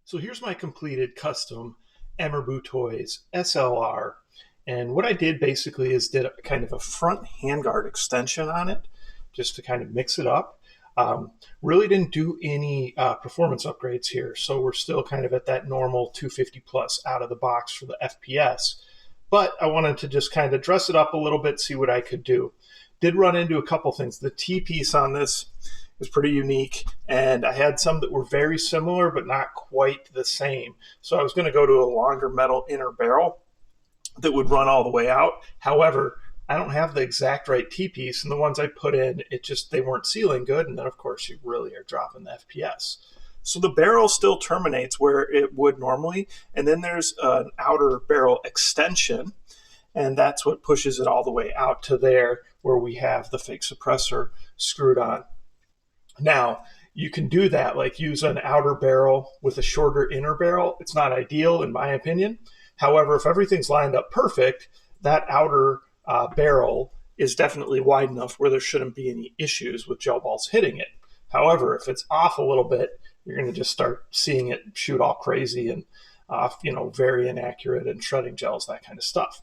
So here's my completed custom EMERBU Toys SLR. And what I did basically is did a kind of a front handguard extension on it, just to kind of mix it up. Really didn't do any performance upgrades here. So we're still kind of at that normal 250 plus out of the box for the FPS. But I wanted to just kind of dress it up a little bit, see what I could do. Did run into a couple things. The T-piece on this is pretty unique, and I had some that were very similar but not quite the same. So I was going to go to a longer metal inner barrel that would run all the way out. However, I don't have the exact right T-piece, and the ones I put in, they weren't sealing good, and then of course you really are dropping the FPS. So the barrel still terminates where it would normally, and then there's an outer barrel extension, and that's what pushes it all the way out to there where we have the fake suppressor screwed on. Now, you can do that, like use an outer barrel with a shorter inner barrel. It's not ideal in my opinion. However, if everything's lined up perfect, that outer barrel is definitely wide enough where there shouldn't be any issues with gel balls hitting it. However, if it's off a little bit, you're going to just start seeing it shoot all crazy and very inaccurate and shredding gels, that kind of stuff.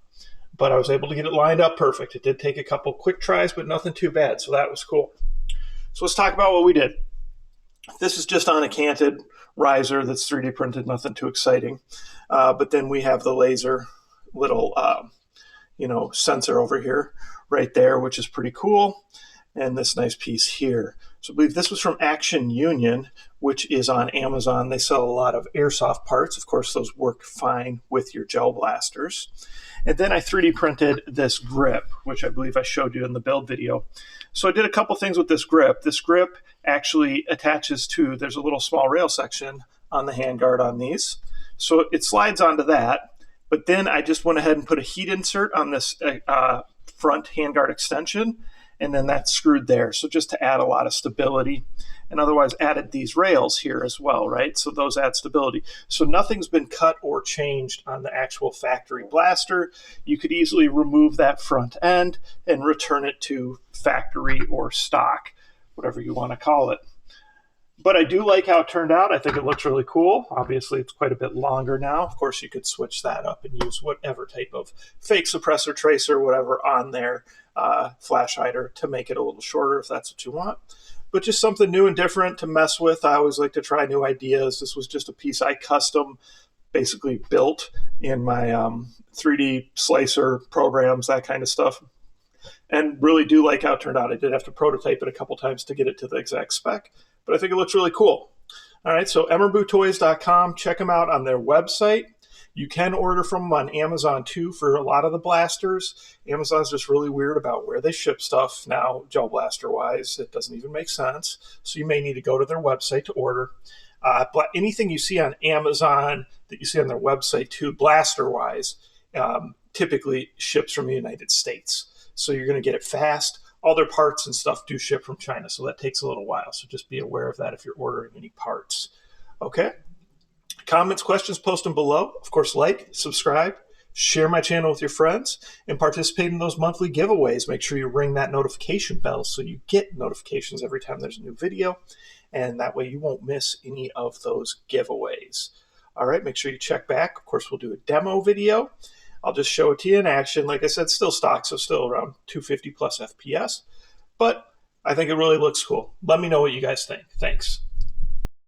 But I was able to get it lined up perfect. It did take a couple quick tries, but nothing too bad, so that was cool. So let's talk about what we did. This is just on a canted riser that's 3D printed, nothing too exciting. But then we have the laser little, sensor over here, right there, which is pretty cool. And this nice piece here. So I believe this was from Action Union, which is on Amazon. They sell a lot of airsoft parts. Of course, those work fine with your gel blasters. And then I 3D printed this grip, which I believe I showed you in the build video. So I did a couple things with this grip. This grip actually attaches to, there's a little small rail section on the handguard on these. So it slides onto that. But then I just went ahead and put a heat insert on this front handguard extension, and then that's screwed there. So just to add a lot of stability, and otherwise added these rails here as well, right? So those add stability. So nothing's been cut or changed on the actual factory blaster. You could easily remove that front end and return it to factory or stock, whatever you want to call it. But I do like how it turned out. I think it looks really cool. Obviously, it's quite a bit longer now. Of course, you could switch that up and use whatever type of fake suppressor tracer, whatever on there, flash hider to make it a little shorter if that's what you want. But just something new and different to mess with. I always like to try new ideas. This was just a piece I custom basically built in my 3D slicer programs, that kind of stuff. And really do like how it turned out. I did have to prototype it a couple times to get it to the exact spec, but I think it looks really cool. All right, so emerbutoys.com. Check them out on their website. You can order from them on Amazon too for a lot of the blasters. Amazon's just really weird about where they ship stuff now, gel blaster wise. It doesn't even make sense. So you may need to go to their website to order. Anything you see on Amazon that you see on their website too, blaster wise, typically ships from the United States. So you're going to get it fast. All their parts and stuff do ship from China, so that takes a little while. So just be aware of that if you're ordering any parts. Okay? Comments, questions, post them below. Of course, like, subscribe, share my channel with your friends, and participate in those monthly giveaways. Make sure you ring that notification bell so you get notifications every time there's a new video, and that way you won't miss any of those giveaways. All right, make sure you check back. Of course, we'll do a demo video. I'll just show it to you in action. Like I said, still stock, so still around 250 plus FPS, but I think it really looks cool. Let me know what you guys think. Thanks.